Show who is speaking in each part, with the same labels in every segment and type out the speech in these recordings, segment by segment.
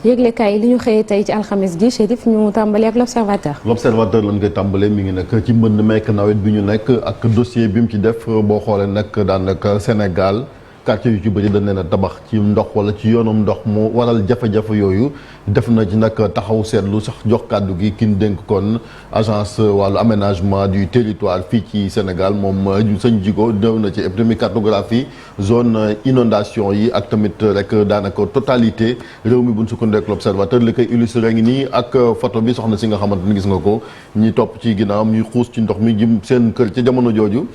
Speaker 1: yëglekaay yi li ñu xëyee tey ci alxames gi Chérif ñu tàmbali ak l'observateur.
Speaker 2: l'observateur lañ koy tàmbalee mi ngi nekk ci mbënd mekk nawet bi ñu nekk ak dossier bi mu ci def boo xoolee nag daanaka Sénégal quartier yu ci bëri dañ leen a tabax ci ndox wala ci yoonum ndox mu waral jafe-jafe yooyu def na ci nag taxaw seetlu sax jox kàddu gi kin dénk kon agence wàllu aménagement du territoire fii ci Sénégal moom sëñ Jigo ñëw na ci épidémie cartographie zone inondation yi ak tamit rek daanaka totalité réew mi buñ sukkandiku l'observateur li koy illustré ngi nii ak photo bi soxna si nga xamante ni gis nga ko ñi topp ci ginnaawam ñuy xuus ci ndox mi jëm seen kër ci jamono jooju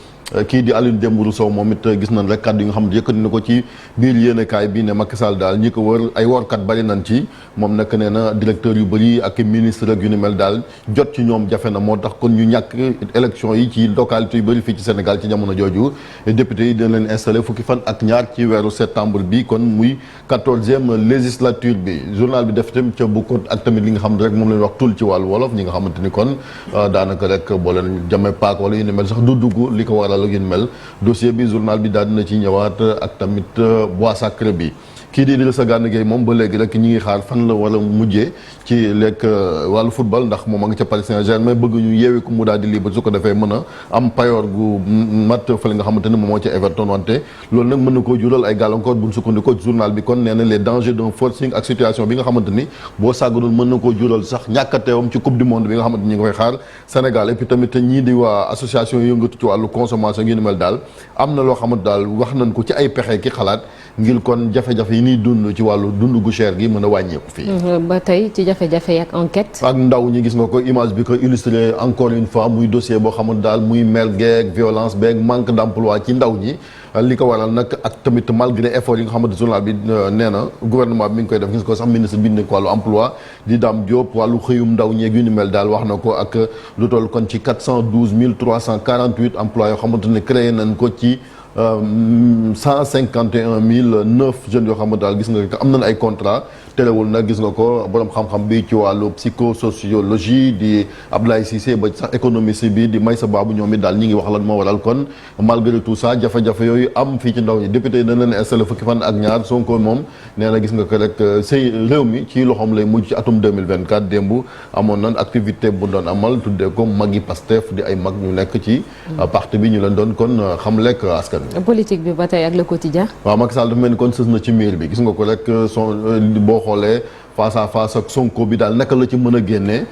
Speaker 2: kii di Alioune Dembourou Sow moom it gis nañ rek kàddu yi nga xam ne yëkkati na ko ci biir yéenekaay bi ne Macky Sall daal ñi ko wër ay workat bari nañ ci moom nag nee na directeur yu bëri ak ministre ak yu ni mel daal jot ci ñoom jafe na moo tax kon ñu ñàkk élection yi ci localité yu bëri fii ci Sénégal ci jamono jooju député yi dina leen installé fukki fan ak ñaar ci weeru septembre bi kon muy 14e législature bi journal bi def tam ca bu ko ak tamit li nga xam ne rek moom la ñuy wax tul ci wàllu wolof ñi nga xamante ni kon daanaka rek boo leen jamee paak wala yu ni mel sax du dugg li ko waral ak yu ni mel dossier bi journal bi daal dina ci ñëwaat ak tamit bois sacré bi kii di Idrissa Gana Gueye moom ba léegi rek ñi ngi xaar fan la wala mujjee ci lekk wàllu football ndax moom a nga ca Paris Saint-Germain bëgg ñu yeewi ko mu daal di libre su ko defee mën a am payoor gu mat fële nga xamante ne moom moo ca Everton wante loolu nag mën na koo jural ay gàllankoor buñ sukkandikoo journal bi kon nee na les dangers d'un forcing ak situation bi nga xamante ni boo sàgganul mën na koo jural sax ñàkkateewam ci coupe du monde bi nga xamante ni ñi ngi koy xaar Sénégal et puis tamit ñii di waa association yëngatu ci wàllu consommation ngi ni mel daal am na loo xamante daal wax nañ ko ci ay pexe ki xalaat ngir kon jafe-jafe yi ñuy dund ci wàllu dund gu cher gi mën a wàññeeku fii.
Speaker 1: ba tey ci jafe-jafe ak enquête.
Speaker 2: ak ndaw ñi gis nga ko image bi ko illustré encore une fois muy dossier boo xamante daal muy mer geeg violence beeg manque d'emploi ci ndaw ñi li ko waral nag ak tamit malgré effort yi nga xamante journal bi nee na gouvernement bi mi ngi koy def gis ko sax ministre bi nekk wàllu emploi di Dame Diop wàllu xëyum ndaw ñeeg yu ni mel daal wax na ko ak lu toll kon ci 412 348 emplois yoo xamante ne créé nañ ko ci 151 009 jeunes yoo xamante daal gis nga am nañ ay contrat terewul nag gis nga ko borom xam-xam bi ci wàllu psychosociologie di Abdoulaye Cissé ba sax économiste bi di Maysa Babou ñoom it daal ñi ngi wax lan moo waral kon malgré tout ça jafe-jafe yooyu am fii ci ndaw ñi député yi dañ leen installé fukki fan ak ñaar Sonko moom nee na gis nga ko rek sëy réew mi ci loxoom lay mujj ci atum 2024 démb amoon nañ activité bu doon amal tuddee ko magi Pastef di ay mag ñu nekk ci parti bi ñu leen doon kon xam lekk askan
Speaker 1: politique bi ba tey ak le quotidien.
Speaker 2: waaw Macky Sall dafa mel ni kon sës na ci miir bi gis nga ko rek boo xoolee face à face ak Sonko bi daal naka la ci mën a génnee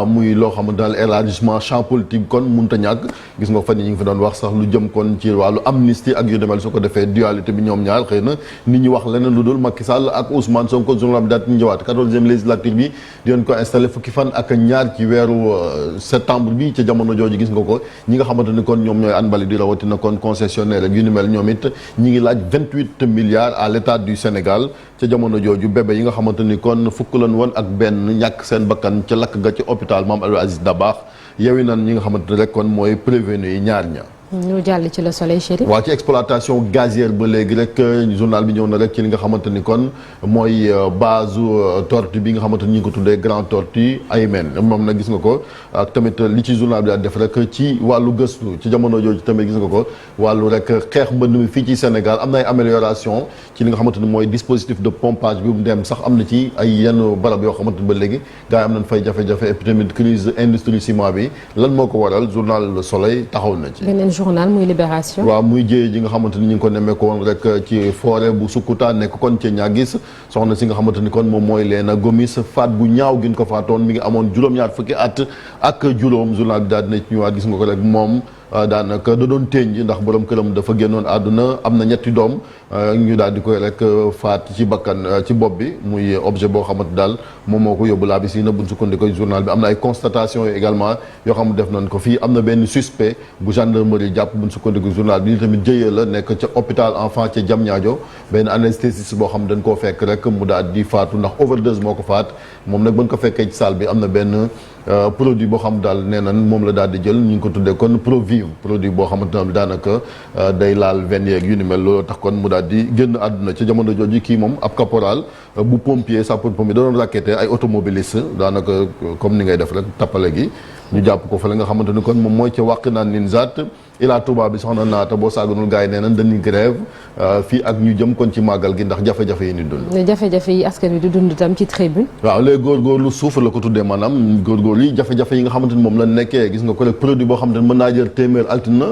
Speaker 2: muy loo xam ne daal élargissement champ politique kon mënut a ñàkk gis nga fan yi ñu ngi fi doon wax sax lu jëm kon ci wàllu amnistie ak yu demel su ko defee dualité bi ñoom ñaar xëy na nit ñi wax leneen lu dul Macky Sall ak Ousmane Sonko journal bi daal di ñëwaat 14e législature bi di leen ko installé fukki fan ak ñaar ci weeru septembre bi ca jamono jooju gis nga ko ñi nga xamante ni kon ñoom ñooy anbali di rawatina kon concessionnaire ak yu ni mel ñoom it ñi ngi laaj 28 milliards à l'état du Sénégal ca jamono jooju bébé yi nga xamante ni kon fukk lan woon ak benn ñàkk seen bakkan ca lakk ga ci hôpital Mame Abdou Aziz Dabakh yewi nan ñi nga xamante ne rek kon mooy prévenu yi ñaar ña
Speaker 1: ñu jàll ci le soleil Chérif.
Speaker 2: waaw ci exploitation gazière ba léegi rek journal bi ñëw na rek ci li nga xamante ni kon mooy base tortue bi nga xamante ni ñu ngi ko tuddee grand tortue Aymen moom nag gis nga ko ak tamit li ci journal bi daal def rek ci wàllu gëstu ci jamono jooju tamit gis nga ko wàllu rek xeex mbënd mi fii ci Sénégal am na ay amélioration ci li nga xamante ni mooy dispositif de pompage bi mu dem sax am na ci ay yenn barab yoo xamante ni ba léegi gars yi am nañ fay jafe-jafe et puis tamit crise industrie ciment bi lan moo ko waral journal Le Soleil taxaw na ci.
Speaker 1: journal muy Libération.
Speaker 2: waaw muy jëye ji nga xamante ni ñu ngi ko nemmeeku woon rek ci forêt bu Sukuta nekk kon ci Niaguis soxna si nga xamante ni kon moom mooy Léna Gomis faat bu ñaaw gi ñu ko faatoon mi ngi amoon juróom-ñaar fukki at ak juróom journal bi daal dina ci ñëwaat gis nga ko rek moom daanaka da doon tënj ndax borom këram dafa génnoon àdduna am na ñetti doom ñu daal di koy rek faat ci bakkan ci bopp bi muy objet boo xamante daal moom moo ko yóbbu laa bi si na buñ sukkandikoo journal bi am na ay constatation yu également yoo xam ne def nañ ko fii am na benn suspect bu gendarmerie jàpp buñ sukkandikoo journal bi li tamit jëyee la nekk ca hôpital enfant ca Diamniadio benn anesthésiste boo xam ne dañ koo fekk rek mu daal di faatu ndax overdose moo ko faat moom nag bañ ko fekkee ci salle bi am na benn produit boo xam daal nee nan moom la daal di jël ñu ngi ko tuddee kon Proviv produit boo xamante ne daanaka day laal veine yeeg yu ni mel loolu tax kon mu daal di génn àdduna ca jamono jooju kii moom ab caporal bu pompier sapeur pompier da doon raqueté ay automobiliste daanaka comme ni ngay def rek tappale gi ñu jàpp ko fa la nga xamante ni kon moom mooy ca wàq naan nin zaat Ila Touba bi soxna naata boo saaganul gars yi nee nañ dañuy grève fii ak ñu jëm kon ci màggal gi ndax jafe-jafe yi ni dund.
Speaker 1: jafe-jafe yi askan wi di dund tam ci tribune.
Speaker 2: waaw léegi góorgóorlu suuf la ko tuddee maanaam góorgóorlu yi jafe-jafe yi nga xamante ni moom la nekkee gis nga ko rek produit boo xamante ni mën naa jël téeméer altina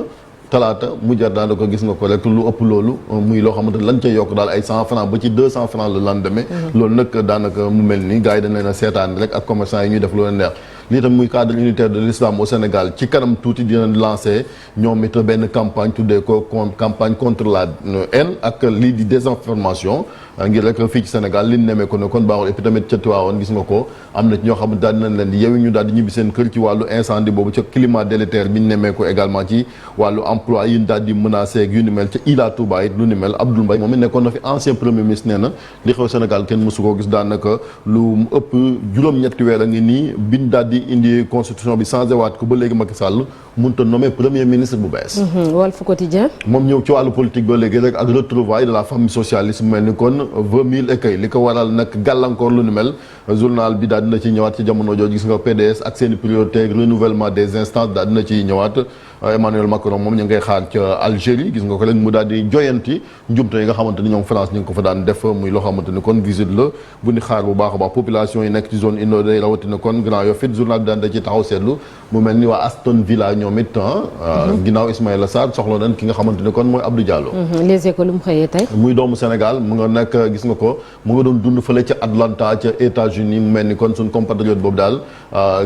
Speaker 2: talaata mu jar daanaka gis nga ko rek lu ëpp loolu muy loo xamante ni lañ ca yokk daal ay 100 francs ba ci 200 francs le lendemain. loolu nag daanaka mu mel ni gars yi dañ leen a seetaan rek ak commerçant yi ñuy def lu leen neex. lii tam muy cadre unitaire de l'islam au Sénégal ci kanam tuuti dina lancer ñoom it benn campagne tuddee ko campagne contre la haine ak lii di désinformation ngir rek fii ci Sénégal li ñu nemee ko ne kon baaxul et puis tamit ca Tivaouane gis nga ko am na ci ñoo xam ne daal dinañ leen di yewi ñu daal di ñibbi seen kër ci wàllu incendie boobu ca climat délétère bi ñu nemee ko également ci wàllu emploi yi ñu daal di menacé ak yu ni mel ca Ila Touba it lu ni mel Abdoul Mbaye moom it nekkoon na fi ancien premier ministre nee na li xew Sénégal kenn mësu koo gis daanaka lu ëpp juróom-ñetti weer a ngi nii biñ daal di indi constitution bi changé waat ko ba léegi Macky Sall mënut a nommé premier ministre bu bees.
Speaker 1: Walf Quotidien.
Speaker 2: moom ñëw ci wàllu politique ba léegi rek ak retrouvailles de la famille socialiste mu mel ni kon veuve mille écueils li ko waral nag gàllankoor lu ni mel journal bi daal dina ci ñëwaat ci jamono jooju gis nga PDS ak seen i priorité renouvellement des instances daal dina ci ñëwaat. Emmanuel Macron moom ñu ngay xaar ca Algérie gis nga ko rek mu daal di joyanti njumte yi nga xamante ni ñoom France ñu ngi ko fa daan def muy loo xamante ni kon visite la bu ni xaar bu baax a baax population yi nekk ci zone inondée rawatina kon Grand Yoff it journal bi daan da ci taxaw seetlu mu mel ni waa Aston Villa ñoom it ginnaaw Ismaïla Sarr soxla nañ ki nga xamante ni kon mooy Abdou Diallo.
Speaker 1: Les Échos lu mu xëyee tey.
Speaker 2: muy doomu Sénégal mu nga nekk gis nga ko mu nga doon dund fële ca Atlanta ca États-Unis mu mel ni kon suñ compatriote boobu daal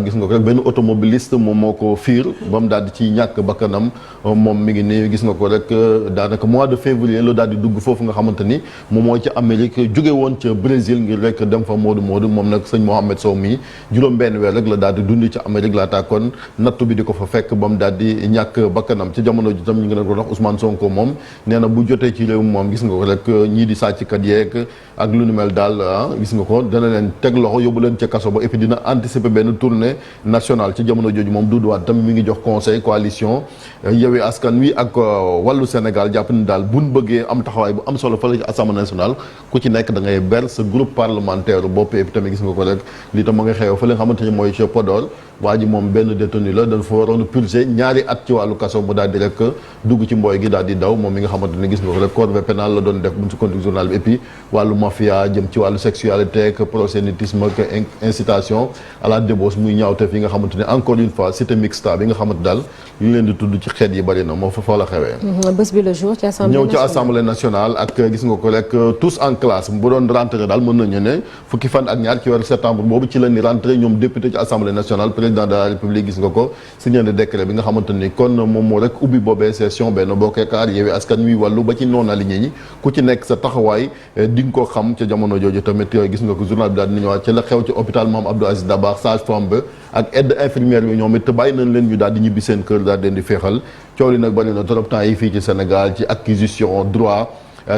Speaker 2: gis nga ko rek benn automobiliste moom moo ko fiir ba mu daal di ci ñàkk bakkanam moom mi ngi nii gis nga ko rek daanaka mois de février la daal di dugg foofu nga xamante ni moom mooy ca Amérique jóge woon ca Brésil ngir rek dem fa Modou moom nag sëñ Mohamed Sow mii juróom benn weer rek la daal di dund ca Amérique laataa kon nattu bi di ko fa fekk ba mu daal di ñàkk bakkanam ci jamono ji tam ñu ngi leen ko wax Ousmane Sonko moom nee na bu jotee ci réew moom gis nga ko rek ñii di sàcckat yeeg ak lu nu mel daal gis nga ko dana leen teg loxo yóbbu leen ca kaso ba et puis dina anticiper benn tournée nationale ci jamono jooju moom Doudou Wade tam mi ngi jox conseil coalition Yewwi Askan Wi ak wàllu Sénégal jàpp ni daal buñ bëggee am taxawaay bu am solo fële ci assemblée nationale ku ci nekk da ngay ber sa groupe parlementaire bopp et puis tamit gis nga ko rek lii tam ma nga xew fële nga xamante ni mooy ca Podor waa ji moom benn détenu la dafa waroon purger ñaari at ci wàllu kaso mu daal di rek dugg ci mbooy gi daal di daw moom mi nga xamante ni gis nga ko rek corvée pénale la doon def buñ sukkandiku journal bi et puis wàllu mafia jëm ci wàllu sexualité ak proxénétisme ak incitation à la débauche muy ñaawteef yi nga xamante ni encore une fois cité mixta bi nga xamante daal li ñu leen di tudd ci xeet yi bari na moo fa la xewee.
Speaker 1: bés bi le jour ci assemblée nationale
Speaker 2: ñëw ci assemblée nationale ak gis nga ko rek tous en classe bu doon rentré daal mën nañu ne fukki fan ak ñaar ci weeru septembre boobu ci la ni rentré ñoom député ci assemblée nationale président de la république gis nga ko signé de décret bi nga xamante ni kon moom moo rek ubbi boobee session benn bokk yaakaar Yewwi Askan Wi wàllu ba ci noonu aligné ñi ku ci nekk sa taxawaay di nga ko xam ca jamono jooju tamit gis nga ko journal bi daal di ñëwaat ci la xew ci hôpital Mame Abdou Aziz Dabakh sage-femme ba ak aide infirmière bi ñoom it bàyyi nañ leen ñu daal di ñibbi seen kër daal di leen di féexal coow li nag bari na trop temps yi fii ci Sénégal ci acquisition droit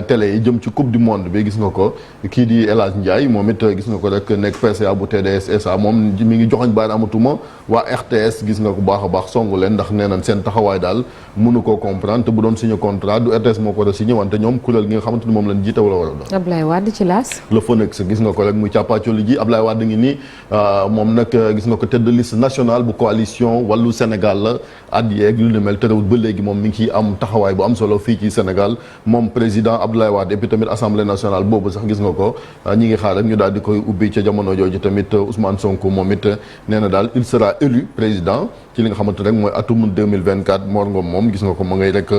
Speaker 2: télé yi jëm ci coupe du monde bi gis nga ko kii di El Hadj Ndiaye moom it gis nga ko rek nekk PCA bu TDS SA moom mi ngi joxoñ baaraamatuma waa RTS gis nga ko baax a baax songu leen ndax nee nañ seen taxawaay daal mënu koo comprendre te bu doon signé contrat du RTS moo ko war a signé wante ñoom kuréel gi nga xamante ni moom lañ jiite wala war a doon.
Speaker 1: Ablaye Wade ci laas.
Speaker 2: le Phoenix gis nga ko rek muy càppaacoli ji Ablaye Wade ngi nii moom nag gis nga ko tête de liste nationale bu coalition wàllu Sénégal la at yeeg lu ni mel terewul ba léegi moom mi ngi ciy am taxawaay bu am solo fii ci Sénégal moom président Abdoulaye Wade et puis tamit assemblée nationale boobu sax gis nga ko ñi ngi xaar rek ñu daal di koy ubbi ca jamono jooju tamit Ousmane Sonko moom it nee na daal il sera élu président ci li nga xamante rek mooy atum 2024 Mor Ngom moom gis nga ko ma ngay rek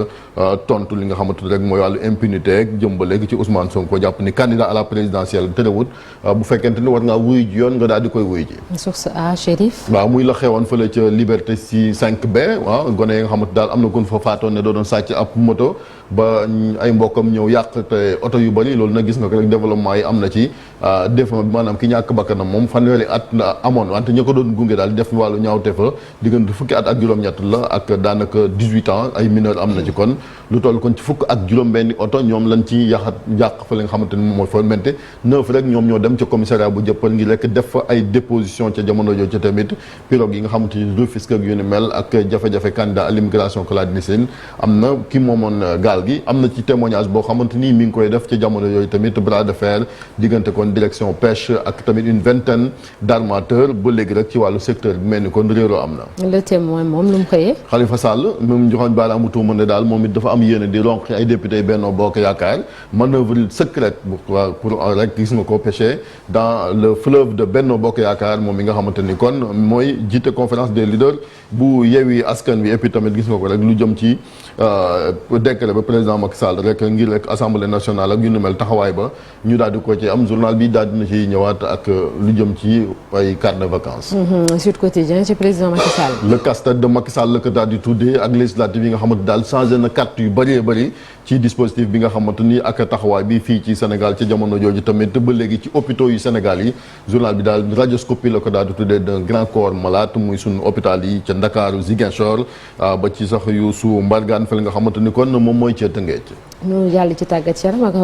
Speaker 2: tontu li nga xamante rek mooy wàllu impunité ak jëm ba léegi ci Ousmane Sonko jàpp ni candidat à la présidentielle terewut bu fekkente ni war ngaa wuy ji yoon nga daal di koy wuy ji.
Speaker 1: source A Chérif.
Speaker 2: waaw muy la xewoon fële ca Liberté ci 5B waaw gone yi nga xamante daal am na kon fa faatoon ne doo doon sàcc ab moto ba ay mbokkam ñëw yàq te oto yu bari loolu nag gis nga ko rek développement yi am na ci défense bi maanaam ki ñàkk bakkanam moom fanweeri at amoon wante ñi ko doon gunge daal def wàllu ñaawte fa diggante fukki at ak juróom-ñett la ak daanaka 18 ans ay mineur am na ci kon lu toll kon ci fukk ak juróom-benni oto ñoom lañ ci yàq fa li nga xamante ni moom mooy fa mente 9 rek ñoom ñoo dem ca commissariat bu jëppal ngi rek def fa ay déposition ca jamono jooju ca tamit pirogue yi nga xamante ni Rufisque ak yu ni mel ak jafe-jafe candidat à l'immigration clandestine am na ki moomoon gaal gi am na ci témoignage boo xamante ni mi ngi koy def ca jamono yooyu tamit bras de fer diggante kon direction pêche ak tamit une vingtaine d'armateurs ba léegi rek ci wàllu secteur bi mel ni kon réeroo am na.
Speaker 1: Le Témoin moom lu mu xëyee.
Speaker 2: Khalifa Sall moom joxoon joxoon baaraamu tuuma ne daal moom it dafa am yéene di ronq ay député Benno Bokk Yaakaar manœuvre secrète pour rek gis nga ko pêcher dans le fleuve de Benno Bokk Yaakaar moom mi nga xamante ni kon mooy jiite conférence des leaders bu Yewwi Askan Wi et puis tamit gis nga ko rek lu jëm ci décret ba président Macky Sall rek ngir rek assemblée nationale ak yu nu mel taxawaay ba ñu daal di ko ci am journal bi daal dina ci ñëwaat ak lu jëm ci ay carte de vacances.
Speaker 1: Sud Quotidien ci président Macky Sall.
Speaker 2: le casse-tête de Macky Sall la ko daal di tuddee ak législative yi nga xamante daal changé na carte yu bëree bëri ci dispositif bi nga xamante ni ak taxawaay bi fii ci Sénégal ci jamono jooju tamit ba léegi ci hôpitaux yu Sénégal yi journal bi daal radioscopie la ko daal di tuddee d'un grand corps malade muy sunu hôpital yi ca Ndakaaru Ziguinchor ba ci sax yu su Mbargane fa nga xamante ni kon moom mooy ca Tëngéej.
Speaker 1: ñu jàll ci tàggat yaram ak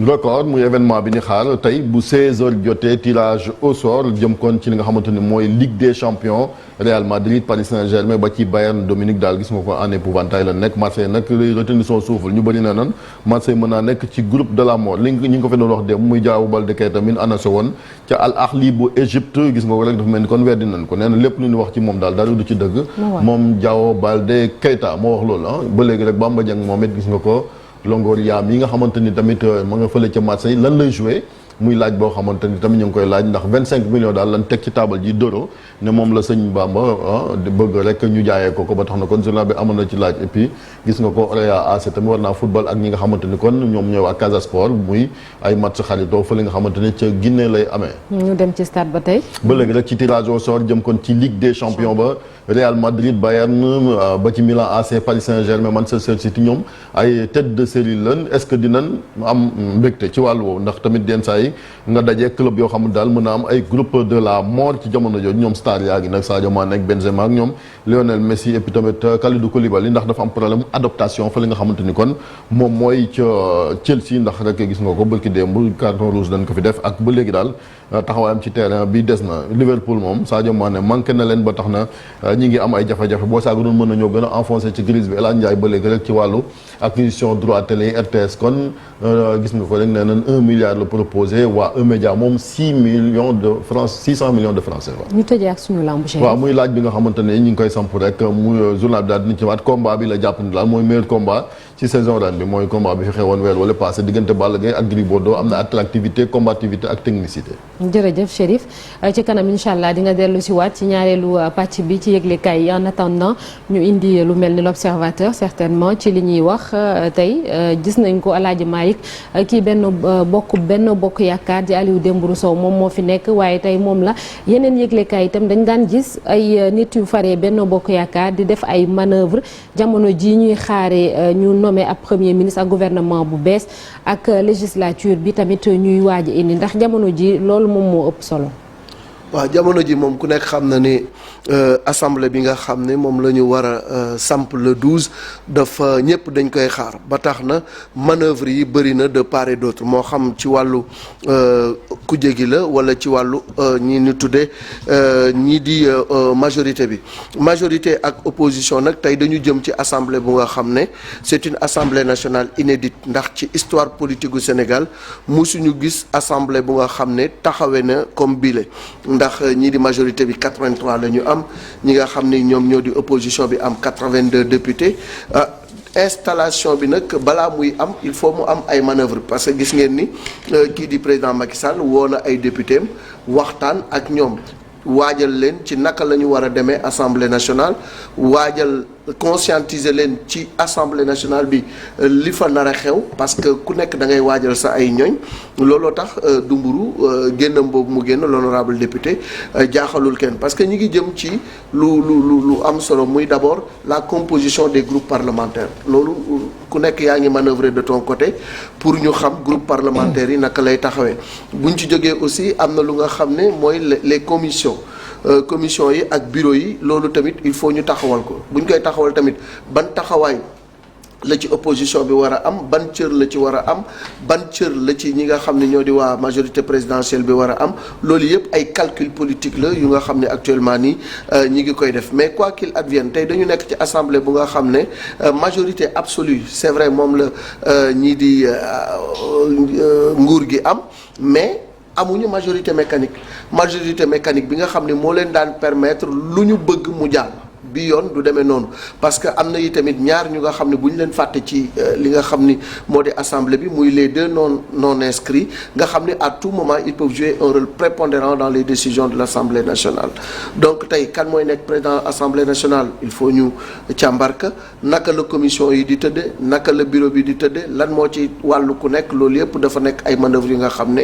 Speaker 1: record
Speaker 2: muy événement bi ni xaar tey bu 16h jotee tirage au sort jëm kon ci li nga xamante ni mooy Ligue des champions Real Madrid Paris Saint-Germain ba ci Bayern Dominique daal gis nga ko en épouvantail la nekk Marseille nag retenir son souffle ñu bëri na nan Marseille mën naa nekk ci groupe de la mort li ñi ngi ko fi doon wax dem muy Diao Baldé Keita min annoncé woon ca Al Ahli bu Égypte gis nga ko rek dafa mel ni kon weddi nañ ko nee na lépp lu ñu wax ci moom daal dara du ci dëgg moom Diao Baldé Keita moo wax loolu ba léegi rek Bamba Dieng moom it gis nga ko Longoria yi nga xamante ni tamit ma nga fële ca Marseille lan lay joué muy laaj boo xamante ni tamit ñu ngi koy laaj ndax 25 millions daal lan teg ci taabal ji d'euro ne moom la sëñ Bamba di bëgg rek ñu jaayee ko ba tax na kon journal bi amoon na ci laaj et puis gis nga ko Orea AC tamit war naa football ak ñi nga xamante ni kon ñoom ñooy waa Casa Sport muy ay match xaritoo fële nga xamante ni ca Guinée lay amee.
Speaker 1: ñu dem ci stade ba tey.
Speaker 2: ba léegi rek ci tirage au sort jëm kon ci Ligue des champions ba Real Madrid Bayern ba ci Milan AC Paris Saint-Germain Manchester City ñoom ay tête de série lan est-ce que dinañ am mbégte ci wàllu woowu ndax tamit yenn saa yi nga dajee club yoo xam ne daal mën a am ay groupe de la mort ci jamono jooju ñoom star yaa ngi nag Sadio Mané ak Benzema ak ñoom Lionel Messi et puis tamit Kalidou Koulibaly ndax dafa am problème adaptation fa li nga xamante ni kon moom mooy ca Chelsea ndax rek gis nga ko bërki démb carton rouge dañ ko fi def ak ba léegi daal taxawaayam ci terrain bi des na Liverpool moom Sadio Mané manqué na leen ba tax na ñi ngi am ay jafe-jafe boo saaga doon mën na ñoo gën a enfoncé ci crise bi El Hadj Ndiaye ba léegi rek ci wàllu acquisition droit télé RTS kon gis nga ko rek nee nañ 1 milliard la proposé waa E-Média moom 600 millions de francs CFA.
Speaker 1: ñu tëjee ak suñu lamb
Speaker 2: waaw muy laaj bi nga xamante ne ñu ngi koy samp rek muy journal bi daal dina ci waat combat bi la jàpp ni daal mooy meilleur combat ci saison ren bi mooy combat bi fi xewoon weer wala passé diggante Balla Gaye ak Gris Bordeaux am na attractivité combativité ak technicité.
Speaker 1: jërëjëf Chérif ci kanam incha allah di nga dellu si waat ci ñaareelu pàcc bi ci yëglekaay yi en attendant ñu indi lu mel ni l'observateur certainement ci li ñuy wax tey gis nañ ko Alaaji Maalik kii benn bokk yaakaar di Aliou Dembourou Sow moom moo fi nekk waaye tey moom la yeneen yëglekaay itam dañ daan gis ay nit yu faree benn bokk yaakaar di def ay manœuvre jamono ji ñuy xaare ñu nommé ab premier ministre ak gouvernement bu bees ak législature bi tamit ñuy waaj indi ndax jamono ji loolu moom moo ëpp solo.
Speaker 3: waaw jamono ji moom ku nekk xam na ni assemblée bi nga xam ne moom la ñu war a samp le 12 dafa ñëpp dañ koy xaar ba tax na manœuvre yi bëri na de part et d'autre moo xam ci wàllu kujje gi la wala ci wàllu ñi ni tuddee ñii di majorité bi majorité ak opposition nag tey dañu jëm ci assemblée bu nga xam ne c'est une assemblée nationale inédite ndax ci histoire politique gu Sénégal musuñu gis assemblée bu nga xam ne taxawe na comme bile ndax ñii di majorité bi 83 la ñu am ñi nga xam ni ñoom ñoo di opposition bi am 82 députés installation bi nag balaa muy am il faut mu am ay manœuvres parce que gis ngeen ni kii di président Macky Sall woo na ay députés am waxtaan ak ñoom waajal leen ci naka la ñu war a demee assemblée nationale waajal conscientiser leen ci assemblée nationale bi li fa nar a xew parce que ku nekk da ngay waajal sa ay ñoñ looloo tax Dumburu génnam boobu mu génn l'honorable député jaaxalul kenn parce que ñi ngi jëm ci lu am solo muy d'abord la composition des groupes parlementaires loolu ku nekk yaa ngi manœuvrer de ton côté pour ñu xam groupe parlementaire yi naka lay taxawee buñ ci jógee aussi am na lu nga xam ne mooy les commissions commission yi ak bureau yi loolu tamit il faut ñu taxawal ko bu ñu koy taxawal tamit ban taxawaay la ci opposition bi war a am ban cër la ci war a am ban cër la ci ñi nga xam ne ñoo di waa majorité présidentielle bi war a am loolu yëpp ay calcul politique la yu nga xam ne actuellement nii ñi ngi koy def mais quoi qu'il advienne tey dañu nekk ci assemblée bu nga xam ne majorité absolue c'est vrai moom la ñii di nguur gi am mais amuñu majorité mécanique bi nga xam ne moo leen daan permettre lu ñu bëgg mu jàll bi yoon du demee noonu parce que am na yi tamit ñaar ñu nga xam ne bu ñu leen fàtte ci li nga xam ni moo di assemblée bi muy les deux non inscrits nga xam ni à tout moment ils peuvent jouer un rôle prépondérant dans les décisions de l'Assemblée nationale. Donc tey kan mooy nekk président Assemblée nationale il faut ñu càmbarka naka la commission yi di tëdde naka la bureau bi di tëdde lan moo ci wàllu ku nekk loolu yëpp dafa nekk ay manœuvres yi nga xam ne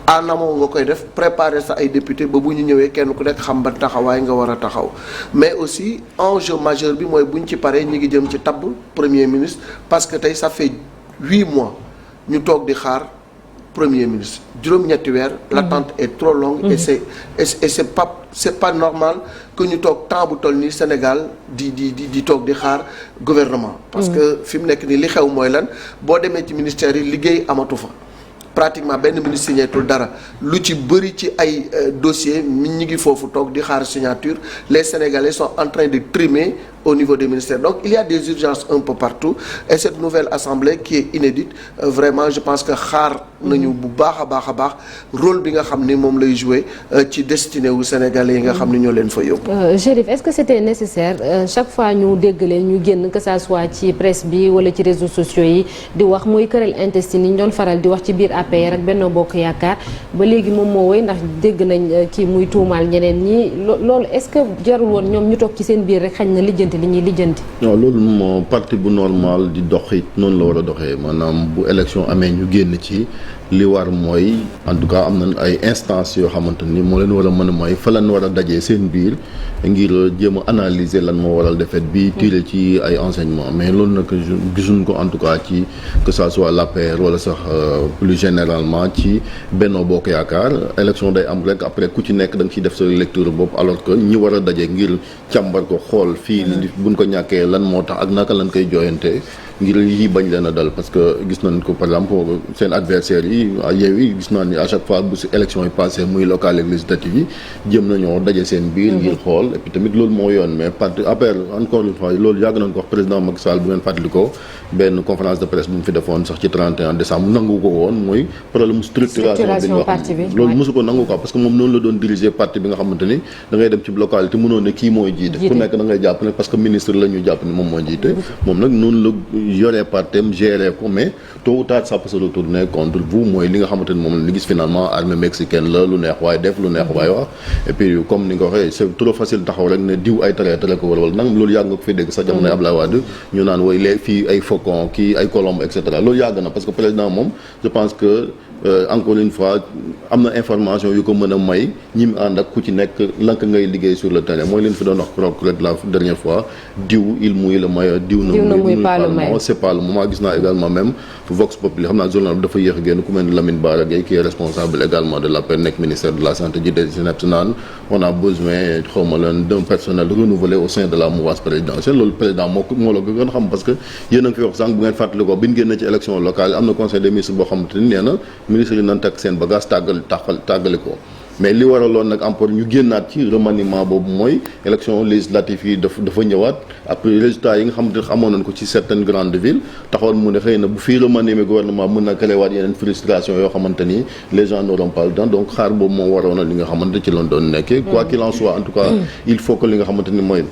Speaker 3: en amont nga koy def préparer sa ay député ba bu ñu ñëwee kenn ku nekk xam ba taxawaay nga war a taxaw mais aussi enjeu majeur bi mooy bu ñu ci paree ñi ngi jëm ci tabb premier ministre parce que tey ça fait 8 mois ñu toog di xaar premier ministre juróom-ñetti weer l'attente est trop longue et c'est pas normal que ñu toog temps bu toll nii Sénégal di toog di xaar gouvernement parce que fi mu nekk nii li xew mooy lan boo demee ci ministère yi liggéey amatu fa pratiquement benn ministre signétul dara lu ci bëri ci ay dossiers ñi ngi foofu toog di xaar signature les Sénégalais sont en train de trimer au niveau des ministères donc il y a des urgences un peu partout et cette nouvelle assemblée qui est inédite vraiment je pense que xaar nañu bu baax a baax rôle bi nga xam ni moom lay jouer ci destinée wu Sénégalais yi nga xam ni ñoo leen fa yóbbu.
Speaker 1: Chérif, est-ce que c'était nécessaire chaque fois ñu dégg leen ñu génn que ça soit ci presse bi wala ci réseaux sociaux yi di wax mooy querelle intestine yi ñu doon faral di wax ci biir APR ak Benno Bokk Yaakaar ba léegi moom moo woy ndax dégg nañ kii muy tuumaal ñeneen ñi loolu est-ce que jarul woon ñoom ñu toog ci seen biir rek xañ na lijjanti li ñuy lijjanti.
Speaker 2: non loolu moo parti bu normal di dox it noonu la war a doxee maanaam bu élection amee ñu génn ci li war mooy en tout cas am na ay instances yoo xamante ni moo leen war a mën a mooy fa lan war a dajee seen biir ngir jéem a analyser lan moo waral défaite bi tirer ci ay enseignements mais loolu nag gisuñ ko en tout cas ci que ça soit l'APR wala sax plus généralement ci Benno Bokk Yaakaar élection day am rek après ku ci nekk da nga ciy def sa lecture bopp alors que ñi war a daje ngir càmbar ko xool fii buñ ko ñàkkee lan moo tax ak naka lañ koy jooyante ngir yi bañ leen a dal parce que gis nañ ko par exemple seen adversaires yi Yewwi gis naa ni à chaque fois bu si élection yi passé muy locale ak législative yi jëm nañoo daje seen biir ngir xool et puis tamit loolu moo yoon mais parti APR encore une fois loolu yàgg nañ ko wax président Macky Sall bu ngeen fàttalikoo benn conférence de presse bu mu fi defoon sax ci 31 décembre nangu ko woon mooy problème structuration bi ñu wax loolu mosu ko nangu ko parce que moom noonu la doon diriger parti bi nga xamante ni da ngay dem ci localité mënoon ne kii mooy jiite ku nekk da ngay jàpp ne parce que ministre la ñu jàpp ni moom mooy jiite moom nag noonu la yoree partem gérer ko mais tôt ou tard ça peut se retourner contre vous mooy li nga xamante ni moom la ñu gis finalement armée mexicaine la lu neex waaye def lu neex waaye wax et puis comme ni nga ko waxee c'est trop facile taxaw rek ne diw ay traître ko wala nag loolu yàgg nga ko fi dégg sax jamono Abdoulaye Wade ñu naan woy les fii ay faucon kii ay colombe et cetera loolu yàgg na parce que président moom je pense que encore une fois am na information yu ko mën a may ñi mu ànd ak ku ci nekk lank ngay liggéey sur le terrain mooy leen fi doon wax croc rek la dernière fois diw il mouille le maillot diw na mouille pas le maillot c'est pas le moment gis naa également même Vox Populi xam naa journal bi dafa yéex a génn ku mel ni Lamine Bara Gueye qui est responsable également de l'APR nekk ministère de la santé ji des SNEIPS naan on a besoin xawma leen d'un personnel renouvelé au sein de la mouvance présidentielle loolu président moo la ko gën xam parce que yéen a ngi fi wax sànq bu ngeen fàttali ko bi ñu génnee ci élection locale am na conseil des ministres boo xamante ni nee na ministre yi nan takk seen bagage tàggali ko mais li waraloon nag encore ñu génnaat ci remaniement boobu mooy élection législative yi dafa ñëwaat après résultats yi nga xamante ne amoon nañ ko ci certaines grandes villes taxoon mu ne xëy na bu fii remaniement gouvernement mën na créewaat yeneen frustration yoo xamante ni les gens n'auront pas le temps donc xaar boobu moo waroon li nga xamante ci loon doon nekkee quoi qu'il en soit en tout cas il faut que li nga xamante ni mooy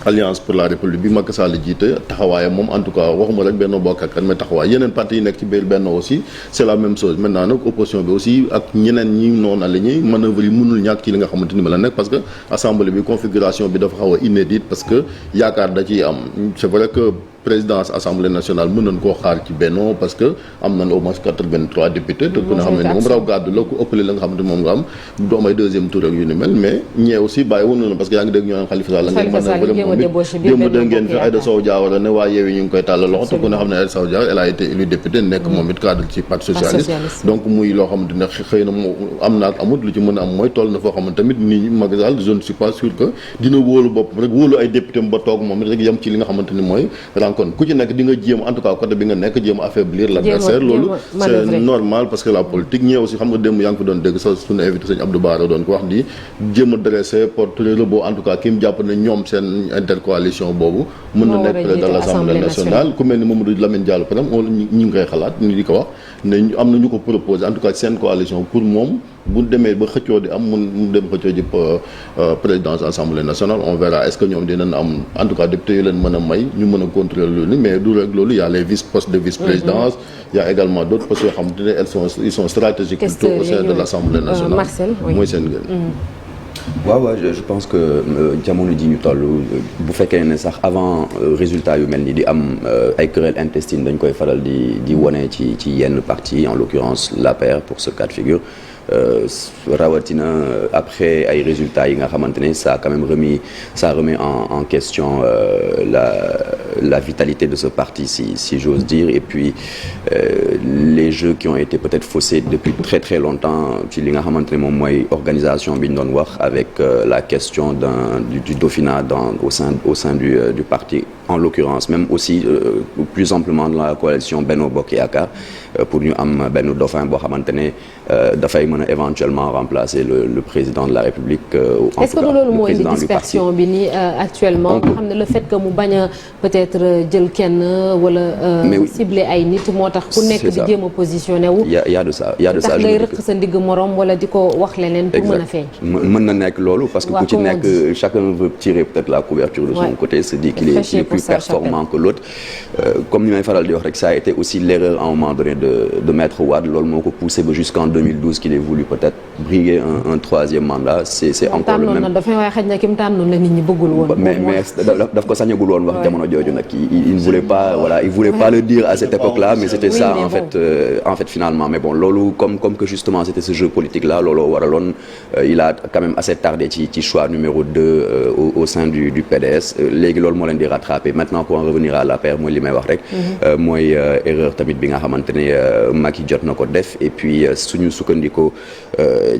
Speaker 2: Alliance pour la République bi Macky Sall jiite taxawaayam moom en tout cas waxuma rek Benno Bokk Yaakaar mais taxawaay yeneen parti yi nekk ci biir Benno aussi c'est la même chose maintenant nag opposition bi aussi ak ñeneen ñi noonu aligné manœuvre yi mënul ñàkk ci li nga xamante ni ma la nekk parce que assemblée bi configuration bi dafa xaw a inédite parce que yaakaar da ciy am c'est vrai que présidence assemblée nationale mën nañ koo xaar ci Benno parce que am nañ au moins 83 députés te ku ne xam ne moom raw gàddu la ku ëppale la nga xamante moom nga am du am ay deuxième tour ak yu ni mel mais ñee aussi bàyyi woon na parce que yaa ngi dégg ñoo naan Khalifa Sall la ngeen mën na démb da ngeen fi Aïda Sow Diawara ne waa Yewwi ñu ngi koy tàllal loxo te ku ne xam ne Aïda Sow Diawara elle a été élue député nekk moom it cadre ci parti socialiste donc muy loo xamante ne xëy na am na ak amut lu ci mën a am mooy toll na foo xamante tamit nii Macky Sall je ne suis pas sûr que dina wóolu bopp rek wóolu ay député ba toog moom rek yem ci li nga xamante ni mooy kon ku ci nekk di nga jéem en tout cas côté bi nga nekk jéem a affaiblir l'adversaire loolu c'est normal parce que la politique ñëw aussi xam nga démb yaa ngi fi doon dégg sa suñu invité sëñ Abdou Bara doon ko wax di jéem a dresser portrait robot en tout cas ki mu jàpp ne ñoom seen intercoalition boobu mën na nekk président de l'Assemblée nationale ku mel ni Mamadou Lamine Diallo par exemple ñu ngi koy xalaat ñu di ko wax ne am na ñu ko proposé en tout cas seen coalition pour moom bu demee ba xëccoo di am mun dem xëccoo ji présidence assemblée nationale on verra est-ce que ñoom dinañ am en tout cas député yu leen mën a may ñu mën a contrôler loolu mais du rek loolu y a les postes de vice-présidence y a également d'autres postes yoo xamante ne ils sont stratégiques plutôt au sein de l'Assemblée nationale mooy seen gën
Speaker 4: waaw je pense que jamono ji ñu toll bu fekkee ne sax avant résultat yu mel ni di am ay querelles intestines dañ koy faral di wone ci yenn parti en l'occurrence l'APR pour ce cas de figure rawatina après ay résultats yi nga xamante ne ça remet en question la vitalité de ce parti si j'ose dire et puis les jeux qui ont été peut-être faussés depuis très très longtemps ci li nga xamante ne moom mooy organisation bi ñu doon wax avec la question du dauphinat au sein du parti en l'occurrence même aussi plus amplement dans la coalition Benno Bokk Yaakaar pour ñu am benn dauphin boo xamante ne dafay mën a éventuellement remplacer le président de la République
Speaker 1: est-ce que loolu moo indi dispersion bi nii actuellement nga xam ne le fait que mu bañ a peut-être jël kenn wala cibler ay nit moo tax ku nekk di jéem a positionné wu
Speaker 4: y a de ça
Speaker 1: tax ngay rëq sa ndigg morom wala di ko wax leneen pour mën a feeñ
Speaker 4: mën na nekk loolu parce que ku ci nekk chacun veut tirer peut-être la couverture de son côté se dit qu'il est plus performant que l'autre comme ni may faral di wax rek ça a été aussi l'erreur à un moment donné de Maître Wade loolu moo ko poussé ba jusqu'en 2012 qu'il ait voulu peut-être briguer un troisième mandat c'est encore le même
Speaker 1: dafay waaye xaj na ki mu tànnoon la nit ñi bëggul woon
Speaker 4: mais daf ko sañagul woon wax jamono jooju nag il ne voulait pas le dire à cette époque-là mais c'était ça en fait finalement mais bon loolu comme que justement c'était ce jeu politique là looloo waraloon il a quand même assez tardé ci choix numéro 2 au sein du PDS léegi loolu moo leen di rattraper maintenant pour en revenir à l'APR mooy li may wax rek mooy erreur tamit bi nga xamante ne Macky jot na ko def et puis suñu sukkandikoo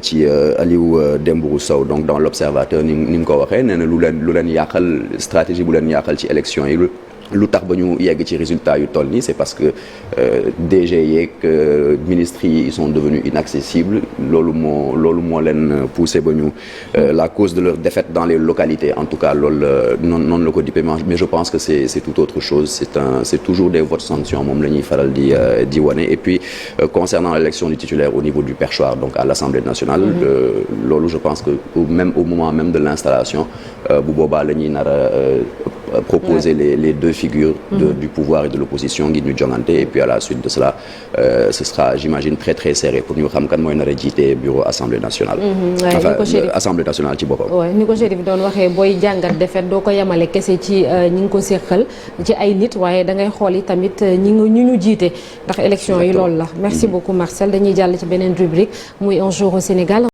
Speaker 4: ci Aliou Dembourou Sow donc dans l'Observateur ni nga ko waxee nee na lu leen yàqal stratégie bu leen yàqal ci élection yi lu tax ba ñu yegg ci résultat yu toll nii c'est parce que DG yeeg ministres yi ils sont devenus inaccessibles loolu moo leen poussé ba ñu la cause de leur défaite dans les localités en tout cas loolu noonu la ko dippee mais je pense que c'est tout autre chose c'est toujours des votes sanctions moom la ñuy faral di wane et puis concernant l'élection du titulaire au niveau du perchoir donc à l'Assemblée nationale loolu je pense que même au moment même de l'installation bu boobaa la ñuy nar a proposer les deux figures du pouvoir et de l'opposition ngir ñu jongante et puis à la suite de cela ce sera j'imagine très très serré pour ñu xam kan mooy nar a jiite bureau Assemblée nationale Assemblée nationale ci boppam
Speaker 1: ni ko Chérif doon waxee booy jàngat defet doo ko yemale kese ci ñi ngi ko séqal ci ay nit waaye da ngay xool yi tamit ñu jiite ndax élection yi loolu la merci beaucoup Marcel dañuy jàll ci beneen rubrique muy un jour au Sénégal